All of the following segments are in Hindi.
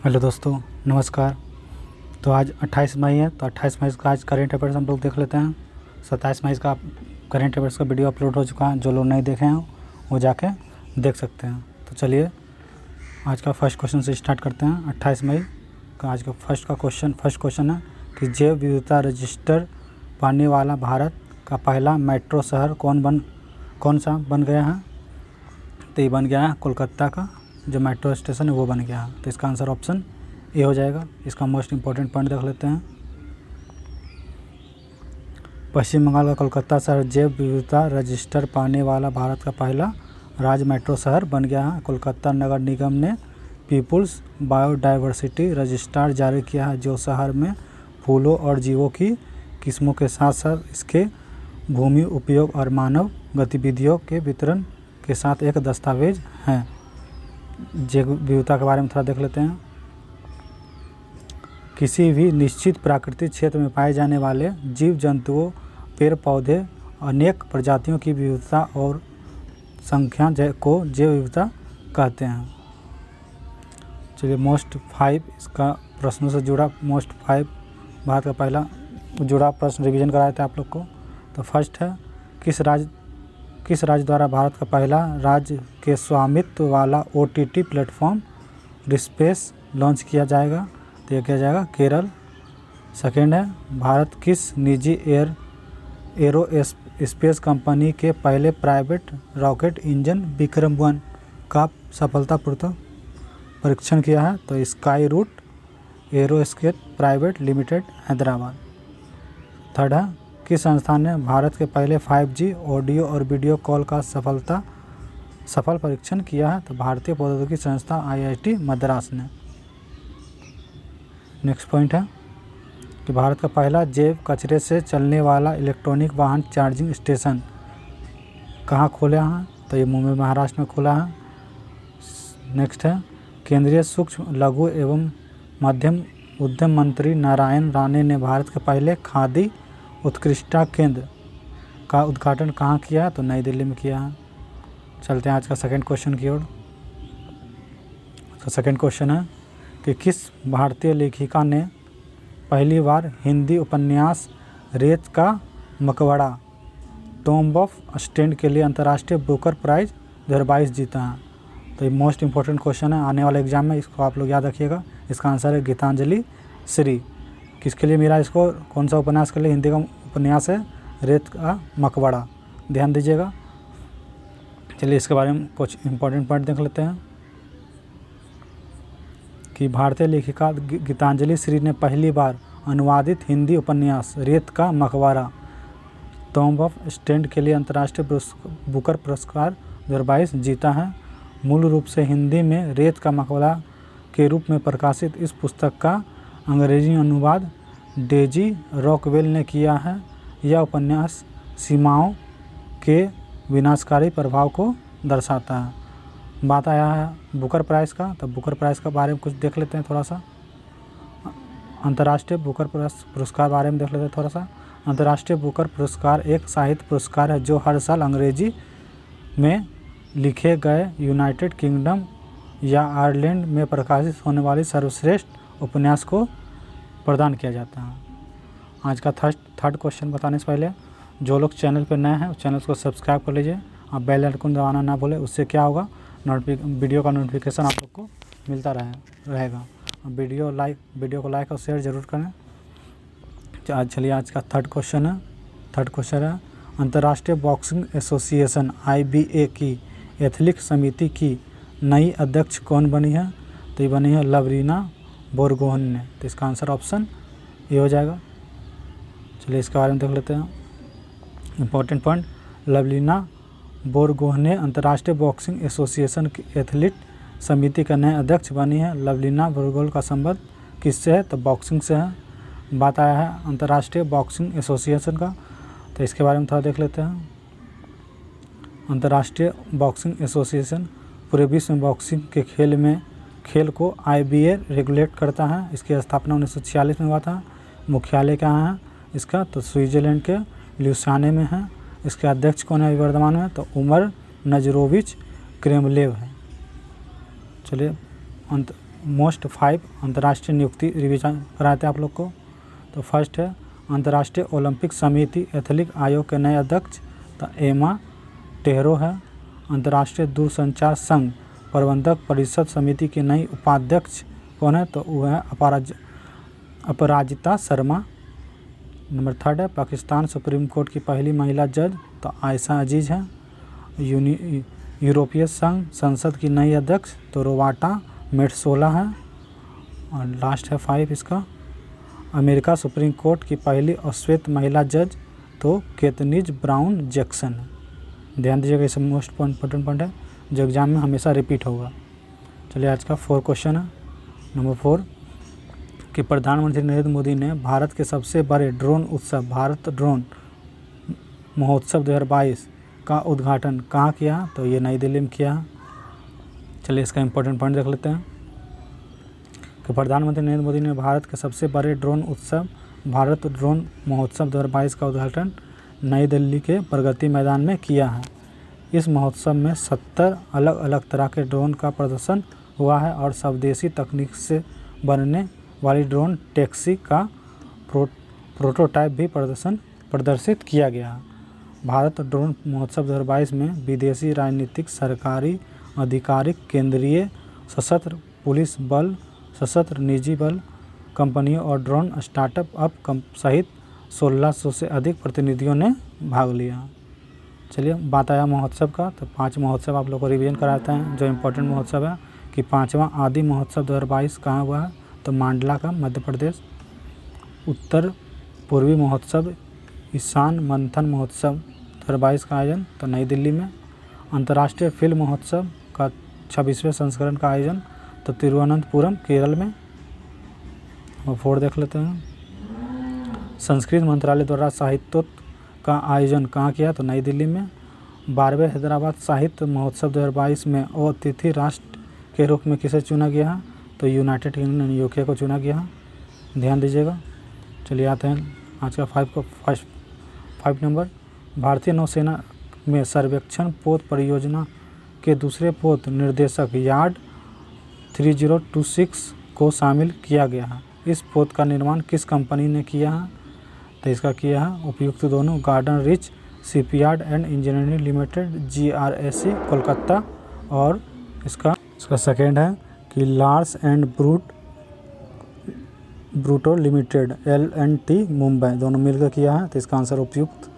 हेलो दोस्तों, नमस्कार। तो आज 28 मई है, तो 28 मई का आज करेंट अफेयर्स हम लोग देख लेते हैं। 27 मई का करेंट अफेयर्स का वीडियो अपलोड हो चुका है, जो लोग नहीं देखे हैं वो जाके देख सकते हैं। तो चलिए आज का फर्स्ट क्वेश्चन से स्टार्ट करते हैं। 28 मई का आज का फर्स्ट क्वेश्चन है कि जैव विविधता रजिस्टर पाने वाला भारत का पहला मेट्रो शहर कौन सा बन गया है? तो ये बन गया है कोलकाता का जो मेट्रो स्टेशन है वो बन गया है। तो इसका आंसर ऑप्शन ए हो जाएगा। इसका मोस्ट इम्पोर्टेंट पॉइंट देख लेते हैं। पश्चिम बंगाल का कोलकाता शहर जैव विविधता रजिस्टर पाने वाला भारत का पहला राज्य मेट्रो शहर बन गया है। कोलकाता नगर निगम ने पीपुल्स बायोडाइवर्सिटी रजिस्टर जारी किया है, जो शहर में फूलों और जीवों की किस्मों के साथ साथ इसके भूमि उपयोग और मानव गतिविधियों के वितरण के साथ एक दस्तावेज है। जैव विविधता के बारे में थोड़ा देख लेते हैं। किसी भी निश्चित प्राकृतिक क्षेत्र में पाए जाने वाले जीव जंतुओं, पेड़ पौधे, अनेक प्रजातियों की विविधता और संख्या को जैव विविधता कहते हैं। चलिए मोस्ट 5 इसका प्रश्नों से जुड़ा मोस्ट 5 भारत का पहला जुड़ा प्रश्न रिवीजन कराए थे आप लोग को। तो फर्स्ट है किस राज्य द्वारा भारत का पहला राज्य के स्वामित्व वाला OTT प्लेटफॉर्म रिस्पेस लॉन्च किया जाएगा? तो यह किया जाएगा केरल। सेकेंड है भारत किस निजी एरोस्पेस कंपनी के पहले प्राइवेट रॉकेट इंजन विक्रम-1 का सफलतापूर्वक परीक्षण किया है? तो स्काई रूट एरोस्पेस प्राइवेट लिमिटेड हैदराबाद। थर्ड है किस संस्थान ने भारत के पहले 5G ऑडियो और वीडियो कॉल का सफल परीक्षण किया है? तो भारतीय प्रौद्योगिकी संस्था IIT मद्रास ने। नेक्स्ट पॉइंट है कि भारत का पहला जैव कचरे से चलने वाला इलेक्ट्रॉनिक वाहन चार्जिंग स्टेशन कहाँ खोला है? तो ये मुंबई महाराष्ट्र में खोला है। नेक्स्ट है केंद्रीय सूक्ष्म लघु एवं मध्यम उद्यम मंत्री नारायण राणे ने भारत के पहले खादी उत्कृष्टता केंद्र का उद्घाटन कहाँ किया? तो नई दिल्ली में किया है। चलते हैं आज का सेकंड क्वेश्चन की ओर। तो सेकंड क्वेश्चन है कि किस भारतीय लेखिका ने पहली बार हिंदी उपन्यास रेत का मकबरा टॉम्ब ऑफ स्टैंड के लिए अंतर्राष्ट्रीय बुकर प्राइज 2022 जीता है? तो ये मोस्ट इंपॉर्टेंट क्वेश्चन है आने वाले एग्जाम में, इसको आप लोग याद रखिएगा। इसका आंसर है गीतांजलि श्री। किसके लिए मिला इसको? कौन सा उपन्यास के लिए? हिंदी का उपन्यास है रेत का मकबरा। ध्यान दीजिएगा। चलिए इसके बारे में कुछ इंपॉर्टेंट पॉइंट देख लेते हैं कि भारतीय लेखिका गीतांजलि श्री ने पहली बार अनुवादित हिंदी उपन्यास रेत का मकबरा टॉम्ब ऑफ स्टैंड के लिए अंतर्राष्ट्रीय बुकर पुरस्कार 2022 जीता है। मूल रूप से हिंदी में रेत का मकबरा के रूप में प्रकाशित इस पुस्तक का अंग्रेजी अनुवाद डेजी रॉकवेल ने किया है। यह उपन्यास सीमाओं के विनाशकारी प्रभाव को दर्शाता है। बात आया है बुकर प्राइज़ का, तो बुकर प्राइज़ के बारे में कुछ देख लेते हैं थोड़ा सा। अंतर्राष्ट्रीय बुकर पुरस्कार बारे में देख लेते हैं थोड़ा सा। अंतर्राष्ट्रीय बुकर पुरस्कार एक साहित्य पुरस्कार है जो हर साल अंग्रेजी में लिखे गए यूनाइटेड किंगडम या आयरलैंड में प्रकाशित होने वाली सर्वश्रेष्ठ उपन्यास को प्रदान किया जाता है। आज का थर्ड क्वेश्चन बताने से पहले जो लोग चैनल पर नए हैं उस चैनल को सब्सक्राइब कर लीजिए और बेल आइकन दबाना ना भूलें। उससे क्या होगा, वीडियो का नोटिफिकेशन आप लोग को मिलता रहेगा। वीडियो को लाइक और शेयर ज़रूर करें। चलिए आज का थर्ड क्वेश्चन है अंतर्राष्ट्रीय बॉक्सिंग एसोसिएशन IBA की एथलीट समिति की नई अध्यक्ष कौन बनी है? तो ये बनी है लवरीना बोरगोहन ने। तो इसका आंसर ऑप्शन ए हो जाएगा। चलिए इसके बारे में देख लेते हैं इंपॉर्टेंट पॉइंट। लवलीना बोरगोहन ने अंतर्राष्ट्रीय बॉक्सिंग एसोसिएशन की एथलीट समिति का नए अध्यक्ष बनी है। लवलीना बोरगोहन का संबंध किससे है? तो बॉक्सिंग से है। बात आया है अंतर्राष्ट्रीय बॉक्सिंग एसोसिएशन का, तो इसके बारे में थोड़ा देख लेते हैं। अंतर्राष्ट्रीय बॉक्सिंग एसोसिएशन पूरे विश्व में बॉक्सिंग के खेल को IBA रेगुलेट करता है। इसकी स्थापना 1946 में हुआ था। मुख्यालय कहाँ है इसका? तो स्विट्ज़रलैंड के ल्यूसियाना में है। इसके अध्यक्ष कौन है वर्तमान में? तो उमर नजरोविच क्रेमलेव है। चलिए मोस्ट 5 अंतर्राष्ट्रीय नियुक्ति रिवीजन कराते हैं आप लोग को। तो फर्स्ट है अंतर्राष्ट्रीय ओलंपिक समिति एथलीट आयोग के नए अध्यक्ष तो एमा टेहरो है। अंतर्राष्ट्रीय दूरसंचार संघ प्रबंधक परिषद समिति की नई उपाध्यक्ष कौन है तो वो है अपराजिता शर्मा। नंबर 3 है पाकिस्तान सुप्रीम कोर्ट की पहली महिला जज तो आयशा अजीज़ है। यूरोपीय संघ संसद की नई अध्यक्ष तो रोबार्टा मेट्सोला है। और लास्ट है 5 इसका अमेरिका सुप्रीम कोर्ट की पहली अश्वेत महिला जज तो केतनीज ब्राउन जैक्सन है। ध्यान दीजिएगा, इसे मोस्ट इम्पोर्टेंट पॉइंट है जो एग्जाम में हमेशा रिपीट होगा। चलिए आज का 4 क्वेश्चन है। नंबर 4 कि प्रधानमंत्री नरेंद्र मोदी ने भारत के सबसे बड़े ड्रोन उत्सव भारत ड्रोन महोत्सव 2022 का उद्घाटन कहाँ किया तो ये नई दिल्ली में किया। चलिए इसका इंपॉर्टेंट पॉइंट देख लेते हैं कि प्रधानमंत्री नरेंद्र मोदी ने भारत के सबसे बड़े ड्रोन उत्सव भारत ड्रोन महोत्सव 2022 का उद्घाटन नई दिल्ली के प्रगति मैदान में किया है। इस महोत्सव में 70 अलग अलग तरह के ड्रोन का प्रदर्शन हुआ है और स्वदेशी तकनीक से बनने वाली ड्रोन टैक्सी का प्रोटोटाइप भी प्रदर्शित किया गया है। भारत ड्रोन महोत्सव 2022 में विदेशी राजनीतिक सरकारी आधिकारिक केंद्रीय सशस्त्र पुलिस बल सशस्त्र निजी बल कंपनियों और ड्रोन स्टार्टअप सहित 1600 से अधिक प्रतिनिधियों ने भाग लिया। चलिए बात आया महोत्सव का तो 5 महोत्सव आप लोग को रिवीजन कराते हैं जो इम्पोर्टेंट महोत्सव है कि 5वां आदि महोत्सव 2022 कहाँ हुआ है तो मांडला का मध्य प्रदेश। उत्तर पूर्वी महोत्सव ईशान मंथन महोत्सव 2022 का आयोजन तो नई दिल्ली में। अंतर्राष्ट्रीय फिल्म महोत्सव का 26वें संस्करण का आयोजन तो तिरुवनंतपुरम केरल में। और 4 देख लेते हैं संस्कृत मंत्रालय द्वारा साहित्योत्सव का आयोजन कहाँ किया तो नई दिल्ली में। 12वें हैदराबाद साहित्य महोत्सव 2022 में अतिथि राष्ट्र के रूप में किसे चुना गया है तो यूनाइटेड किंगडम यूके को चुना गया है। ध्यान दीजिएगा। चलिए आते हैं आज का 5 नंबर भारतीय नौसेना में सर्वेक्षण पोत परियोजना के दूसरे पोत निर्देशक यार्ड 3026 को शामिल किया गया है। इस पोत का निर्माण किस कंपनी ने किया है तो इसका किया है उपयुक्त दोनों Garden Reach Shipyard and Engineering Limited GRSC Kolkata. और इसका सेकेंड है कि लार्स एंड ब्रूटो लिमिटेड LNT मुंबई दोनों मिलकर किया है तो इसका आंसर उपयुक्त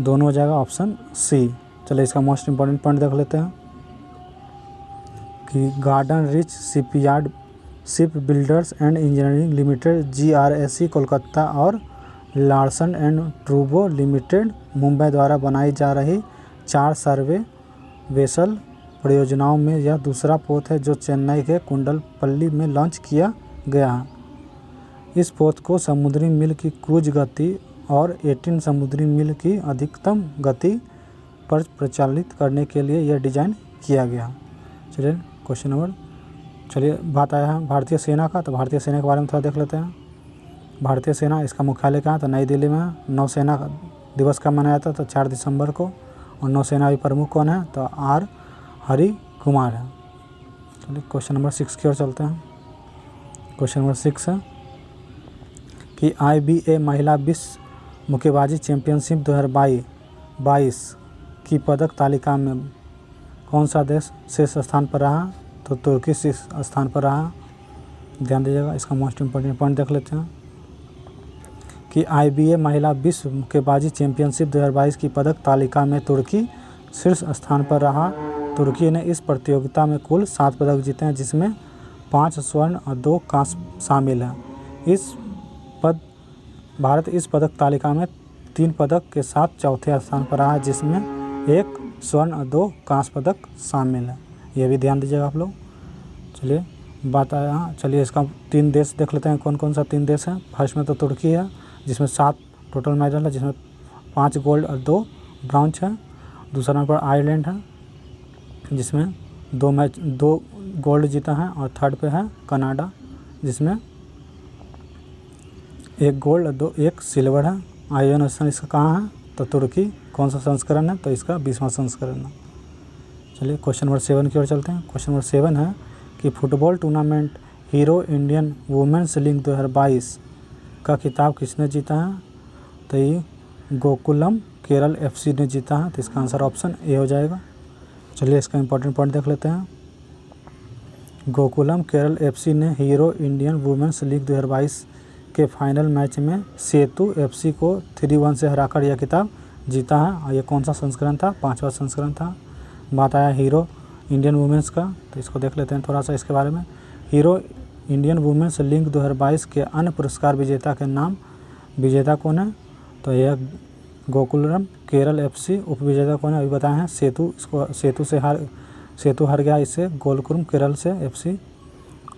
दोनों हो जाएगा ऑप्शन सी। चलिए इसका मोस्ट इम्पॉर्टेंट पॉइंट देख लेते हैं कि garden Reach shipyard ship builders and Engineering Limited GRSC Kolkata और लार्सन एंड ट्रूबो लिमिटेड मुंबई द्वारा बनाई जा रही 4 सर्वे वेसल परियोजनाओं में यह दूसरा पोत है जो चेन्नई के कुंडलपल्ली में लॉन्च किया गया है। इस पोत को समुद्री मील की क्रूज गति और 18 समुद्री मील की अधिकतम गति पर प्रचालित करने के लिए यह डिज़ाइन किया गया। चलिए क्वेश्चन नंबर चलिए बात आया है भारतीय सेना का तो भारतीय सेना के बारे में थोड़ा देख लेते हैं। भारतीय सेना इसका मुख्यालय कहाँ तो नई दिल्ली में। नौसेना दिवस का मनाया था तो 4 दिसंबर को। और नौसेना भी प्रमुख कौन है तो R हरि कुमार है। चलिए क्वेश्चन नंबर 6 की ओर चलते हैं। क्वेश्चन नंबर 6 है कि IBA महिला विश्व मुक्केबाजी चैंपियनशिप 2022 की पदक तालिका में कौन सा देश शीर्ष स्थान पर रहा तो तुर्की शीर्ष स्थान पर रहा। ध्यान दीजिएगा। इसका मोस्ट इम्पोर्टेंट पॉइंट देख लेते हैं कि IBA महिला विश्व मुक्केबाजी चैंपियनशिप 2022 की पदक तालिका में तुर्की शीर्ष स्थान पर रहा। तुर्की ने इस प्रतियोगिता में कुल 7 पदक जीते हैं जिसमें 5 स्वर्ण और 2 कांस्य शामिल हैं। भारत इस पदक तालिका में 3 पदक के साथ चौथे स्थान पर रहा जिसमें 1 स्वर्ण और 2 कांस्य पदक शामिल है। ये भी ध्यान दीजिएगा आप लोग। चलिए बात आया चलिए इसका 3 देश देख लेते हैं कौन कौन सा 3 देश है। फर्स्ट में तो तुर्की है जिसमें 7 टोटल मेडल है जिसमें 5 गोल्ड और 2 ब्रॉन्ज है। दूसरा नंबर पर आयरलैंड है जिसमें 2 गोल्ड जीता है। और थर्ड पे है कनाडा जिसमें 1 गोल्ड और 1 सिल्वर है। आयोजन स्थान इसका कहाँ है तो तुर्की। कौन सा संस्करण है तो इसका 20वां संस्करण है। चलिए क्वेश्चन नंबर 7 की ओर चलते हैं। क्वेश्चन नंबर 7 है कि football tournament Hero Indian women's league 2022 का खिताब किसने जीता है? तो ये गोकुलम केरल FC ने जीता है। तो इसका आंसर ऑप्शन ए हो जाएगा। चलिए इसका इंपॉर्टेंट पॉइंट देख लेते हैं। गोकुलम केरल FC ने हीरो इंडियन वुमेन्स लीग 2022 के फाइनल मैच में सेतु FC को 3-1 से हराकर यह खिताब जीता है। और ये कौन सा संस्करण था? 5वां संस्करण था। बात आया हीरो इंडियन वुमेन्स का, तो इसको देख लेते हैं थोड़ा सा इसके बारे में। हीरो इंडियन वुमेन्स लीग 2022 के अन्य पुरस्कार विजेता के नाम, विजेता कौन है? तो यह गोकुलम केरल FC। उप विजेता कौन है? अभी बताए हैं सेतु। इसको सेतु हार गया इससे गोकुलम केरल से FC।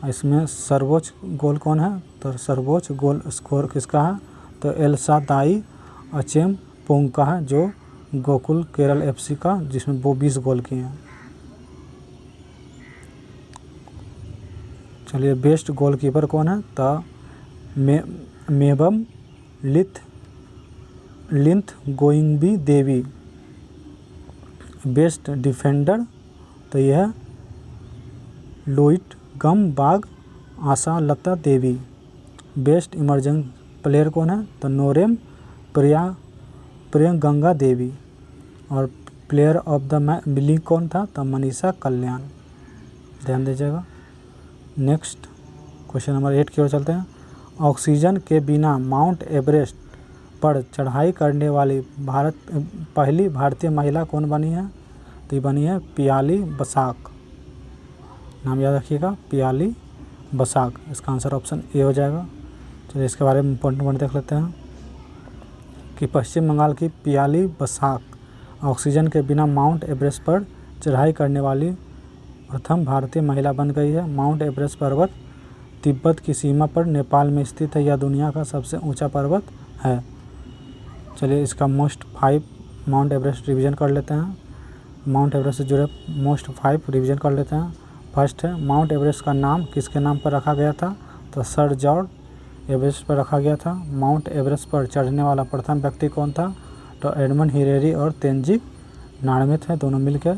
इसमें सर्वोच्च गोल कौन है? तो सर्वोच्च गोल स्कोर किसका है? तो एल्सादाई अचेम पोंग का है, जो गोकुल केरल FC का, जिसमें वो 20 गोल किए हैं। चलिए बेस्ट गोलकीपर कौन है? तो मेबम लिंथ गोइंगबी देवी। बेस्ट डिफेंडर तो यह लोइट गम बाग आशा लता देवी। बेस्ट इमर्जिंग प्लेयर कौन है? तो नोरेम प्रियंगंगा देवी। और प्लेयर ऑफ द लीग कौन था? तो मनीषा कल्याण। ध्यान दीजिएगा। नेक्स्ट क्वेश्चन नंबर 8 की ओर चलते हैं। ऑक्सीजन के बिना माउंट एवरेस्ट पर चढ़ाई करने वाली पहली भारतीय महिला कौन बनी है? तो ये बनी है पियाली बसाक। नाम याद रखिएगा, पियाली बसाक। इसका आंसर ऑप्शन ए हो जाएगा। चलिए इसके बारे में पॉइंट देख लेते हैं कि पश्चिम बंगाल की पियाली बसाक ऑक्सीजन के बिना माउंट एवरेस्ट पर चढ़ाई करने वाली प्रथम भारतीय महिला बन गई है। माउंट एवरेस्ट पर्वत तिब्बत की सीमा पर नेपाल में स्थित है। यह दुनिया का सबसे ऊंचा पर्वत है। चलिए इसका मोस्ट 5 माउंट एवरेस्ट रिवीजन कर लेते हैं। माउंट एवरेस्ट से जुड़े मोस्ट 5 रिवीजन कर लेते हैं। फर्स्ट है, माउंट एवरेस्ट का नाम किसके नाम पर रखा गया था? तो सर जॉर्ज एवरेस्ट पर रखा गया था। माउंट एवरेस्ट पर चढ़ने वाला प्रथम व्यक्ति कौन था? तो एडमंड हिलेरी और तेनजिंग नार्गेल थे, दोनों मिलकर।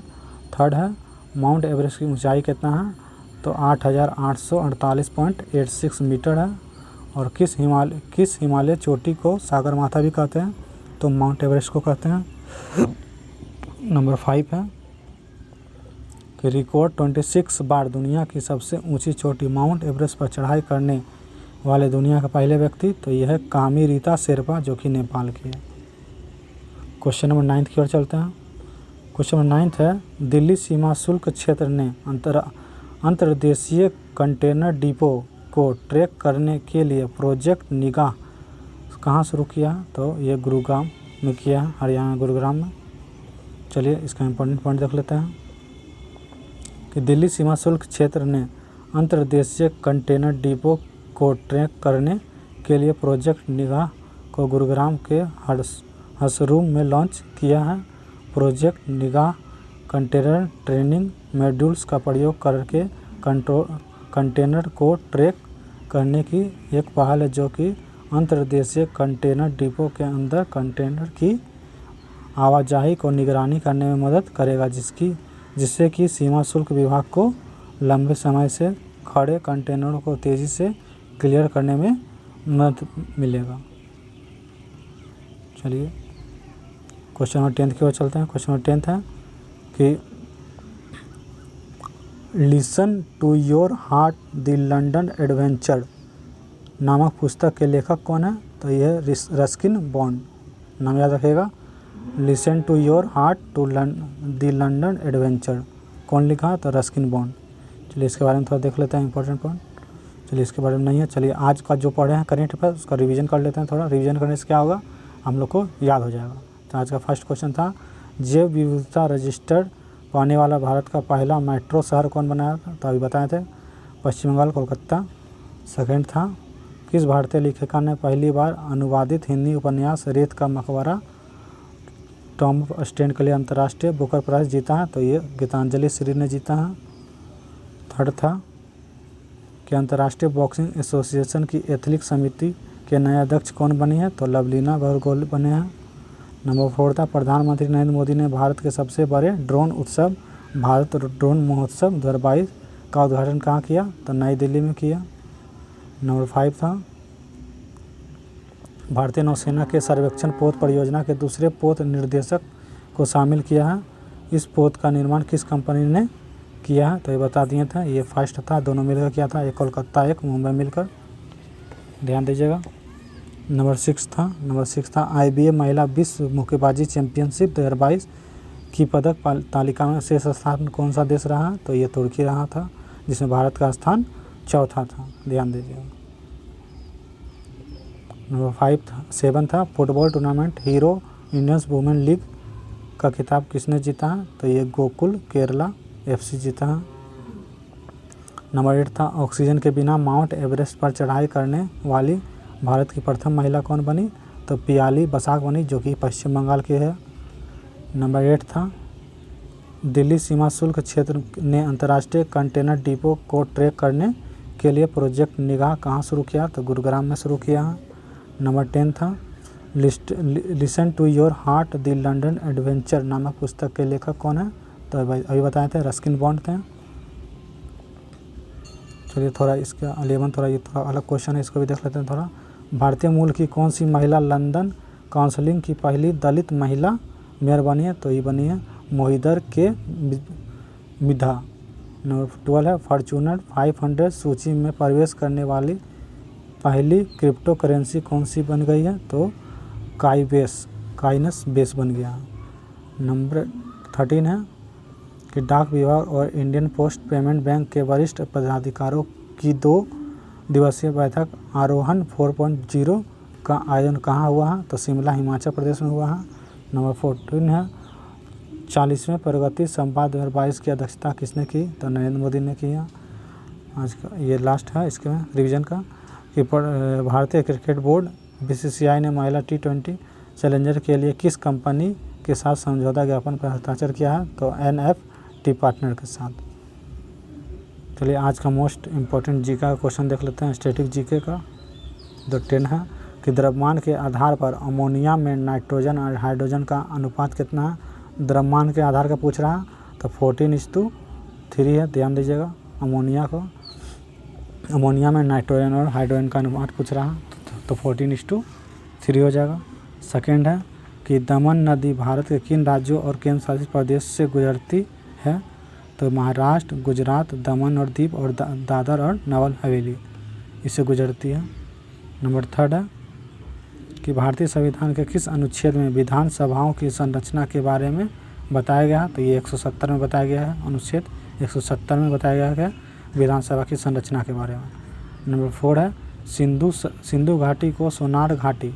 थर्ड है, माउंट एवरेस्ट की ऊंचाई कितना है? तो 8,848.86 मीटर है। और किस हिमालय चोटी को सागरमाथा भी कहते हैं? तो माउंट एवरेस्ट को कहते हैं। नंबर 5 है कि रिकॉर्ड 26 बार दुनिया की सबसे ऊंची चोटी माउंट एवरेस्ट पर चढ़ाई करने वाले दुनिया का पहले व्यक्ति, तो यह है कामी रीता शेरपा, जो कि नेपाल की है। क्वेश्चन नंबर 9 की ओर चलते हैं। क्वेश्चन नंबर 9 है, दिल्ली सीमा शुल्क क्षेत्र ने अंतर्देशीय कंटेनर डिपो को ट्रैक करने के लिए प्रोजेक्ट निगाह कहाँ शुरू किया? तो ये गुरुग्राम में किया है, हरियाणा गुरुग्राम में। चलिए इसका इंपॉर्टेंट पॉइंट देख लेते हैं कि दिल्ली सीमा शुल्क क्षेत्र ने अंतर्देशीय कंटेनर डिपो को ट्रैक करने के लिए प्रोजेक्ट निगाह को गुरुग्राम के हसरूम में लॉन्च किया है। प्रोजेक्ट निगाह कंटेनर ट्रेनिंग मॉड्यूल्स का प्रयोग करके कंटेनर को ट्रैक करने की एक पहल है, जो कि अंतर्देशीय कंटेनर डिपो के अंदर कंटेनर की आवाजाही को निगरानी करने में मदद करेगा, जिससे कि सीमा शुल्क विभाग को लंबे समय से खड़े कंटेनरों को तेज़ी से क्लियर करने में मदद मिलेगा। चलिए क्वेश्चन नंबर 10 की ओर चलते हैं। क्वेश्चन नंबर 10 है कि listen to your heart the London adventure नामक पुस्तक के लेखक कौन है? तो यह रस्किन बॉन्ड। नाम याद रखिएगा, listen to your heart to the London adventure. कौन लिखा? तो रस्किन बॉन्ड। चलिए इसके बारे में थोड़ा देख लेते हैं इंपॉर्टेंट पॉइंट। चलिए इसके बारे में नहीं है। चलिए आज का जो पढ़े हैं करेंट अफेयर उसका रिवीजन कर लेते हैं। थोड़ा रिवीजन करने से क्या होगा, हम लोग को याद हो जाएगा। तो आज का फर्स्ट क्वेश्चन था, जैव विविधता रजिस्टर्ड पाने वाला भारत का पहला मेट्रो शहर कौन बनाया था? तो अभी बताए थे, पश्चिम बंगाल, कोलकाता। सेकंड था, किस भारतीय लेखिका ने पहली बार अनुवादित हिंदी उपन्यास रेत का मकबरा टॉम्ब ऑफ स्टेन के लिए अंतर्राष्ट्रीय बुकर प्राइज़ जीता है? तो ये गीतांजलि श्री ने जीता है। थर्ड था कि अंतर्राष्ट्रीय बॉक्सिंग एसोसिएशन की एथलीट समिति के नए अध्यक्ष कौन बनी है? तो लवलीना बरगोल बने हैं। नंबर 4 था, प्रधानमंत्री नरेंद्र मोदी ने भारत के सबसे बड़े ड्रोन उत्सव भारत ड्रोन महोत्सव 2022 का उद्घाटन कहाँ किया? तो नई दिल्ली में किया। नंबर 5 था भारतीय नौसेना के सर्वेक्षण पोत परियोजना के दूसरे पोत निर्देशक को शामिल किया है। इस पोत का निर्माण किस कंपनी ने किया है? तो ये बता दिए थे। ये फर्स्ट था, दोनों मिलकर किया था, एक कोलकाता एक मुंबई मिलकर, ध्यान दीजिएगा। नंबर 6 था IBA महिला विश्व मुक्केबाजी चैंपियनशिप 2022 की पदक तालिका में शीर्ष स्थान कौन सा देश रहा? तो ये तुर्की रहा था, जिसमें भारत का स्थान चौथा था, ध्यान दीजिएगा। नंबर 7 था football tournament hero Indians women league का खिताब किसने जीता है? तो ये गोकुल केरला FC जीता है। नंबर 8 था ऑक्सीजन के बिना माउंट एवरेस्ट पर चढ़ाई करने वाली भारत की प्रथम महिला कौन बनी? तो पियाली बसाक बनी, जो कि पश्चिम बंगाल की है। नंबर 8 था दिल्ली सीमा शुल्क क्षेत्र ने अंतर्राष्ट्रीय कंटेनर डिपो को ट्रैक करने के लिए प्रोजेक्ट निगाह कहाँ शुरू किया? तो गुरुग्राम में शुरू किया है। नंबर 10 था listen to your heart the London adventure नामक पुस्तक के लेखक कौन है? तो अभी बताए थे रस्किन बॉन्ड थे। चलिए थोड़ा इसका 11 ये थोड़ा अलग क्वेश्चन है, इसको भी देख लेते हैं थोड़ा। भारतीय मूल की कौन सी महिला लंदन काउंसिल की पहली दलित महिला मेयर बनी है? तो ये बनी है मोहिदर के मिधा। नंबर 12 है फॉर्च्यूनर 500 सूची में प्रवेश करने वाली पहली क्रिप्टो करेंसी कौन सी बन गई है? तो काइनस बेस बन गया। नंबर 13 है कि डाक विभाग और इंडियन पोस्ट पेमेंट बैंक के वरिष्ठ पदाधिकारियों की 2 दिवसीय बैठक आरोहण 4.0 का आयोजन कहाँ हुआ है? तो शिमला हिमाचल प्रदेश में हुआ है। नंबर 14 है 40वें प्रगति संवाद 2022 की अध्यक्षता किसने की? तो नरेंद्र मोदी ने किया। आज का ये लास्ट है इसके में रिवीजन का कि भारतीय क्रिकेट बोर्ड BCCI ने महिला T20 चैलेंजर के लिए किस कंपनी के साथ समझौता ज्ञापन पर हस्ताक्षर किया है? तो NFT पार्टनर के साथ। चलिए आज का मोस्ट इम्पोर्टेंट जीके का क्वेश्चन देख लेते हैं, स्टैटिक जीके का, जो 10 है कि द्रव्यमान के आधार पर अमोनिया में नाइट्रोजन और हाइड्रोजन का अनुपात कितना है? द्रव्यमान के आधार का पूछ रहा है तो 14:3 है, ध्यान दीजिएगा। अमोनिया में नाइट्रोजन और हाइड्रोजन का अनुपात पूछ रहा है तो 14:3 हो जाएगा। सेकेंड है कि दमन नदी भारत के किन राज्यों और केंद्र शासित प्रदेश से गुजरती है? तो महाराष्ट्र, गुजरात, दमन और दीव और दादर और नगर हवेली इससे गुजरती है। नंबर 3 है कि भारतीय संविधान के किस अनुच्छेद में विधानसभाओं की संरचना के बारे में बताया गया है? तो ये 170 में बताया गया है, अनुच्छेद 170 में बताया गया है विधानसभा की संरचना के बारे में। नंबर 4 है सिंधु घाटी को सोनार घाटी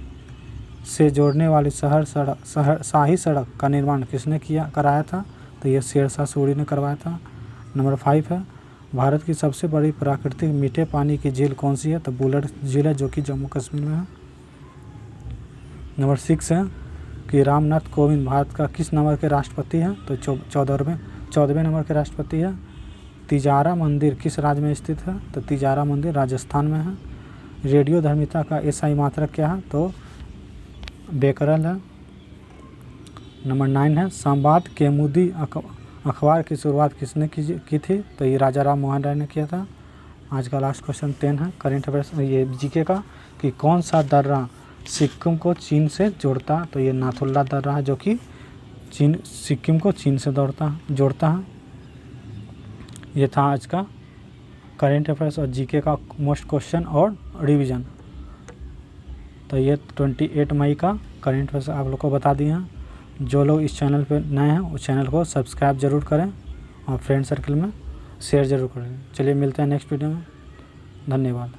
से जोड़ने वाली शाही सड़क का निर्माण किसने कराया था? तो ये शेरशाह सूरी ने करवाया था। नंबर 5 है भारत की सबसे बड़ी प्राकृतिक मीठे पानी की झील कौन सी है? तो बुलर झील है, जो कि जम्मू कश्मीर में है। नंबर 6 है कि रामनाथ कोविंद भारत का किस नंबर के राष्ट्रपति हैं? तो 14वें नंबर के राष्ट्रपति है। तिजारा मंदिर किस राज्य में स्थित है? तो तिजारा मंदिर राजस्थान में है। रेडियो धर्मिता का SI मात्रक क्या है? तो बेकरल है। नंबर 9 है संवाद कौमुदी अखबार की शुरुआत किसने की थी? तो ये राजा राम मोहन राय ने किया था। आज का लास्ट क्वेश्चन 10 है करेंट अफेयर्स ये जीके का कि कौन सा दर्रा सिक्किम को चीन से जोड़ता? तो ये नाथुला दर्रा है, जो कि सिक्किम को चीन से जोड़ता है। ये था आज का करेंट अफेयर्स और जीके का मोस्ट क्वेश्चन और रिवीजन। तो ये 28 मई का करेंट अफेयर्स आप लोग को बता दिए हैं। जो लोग इस चैनल पर नए हैं उस चैनल को सब्सक्राइब जरूर करें और फ्रेंड सर्कल में शेयर ज़रूर करें। चलिए मिलते हैं नेक्स्ट वीडियो में, धन्यवाद।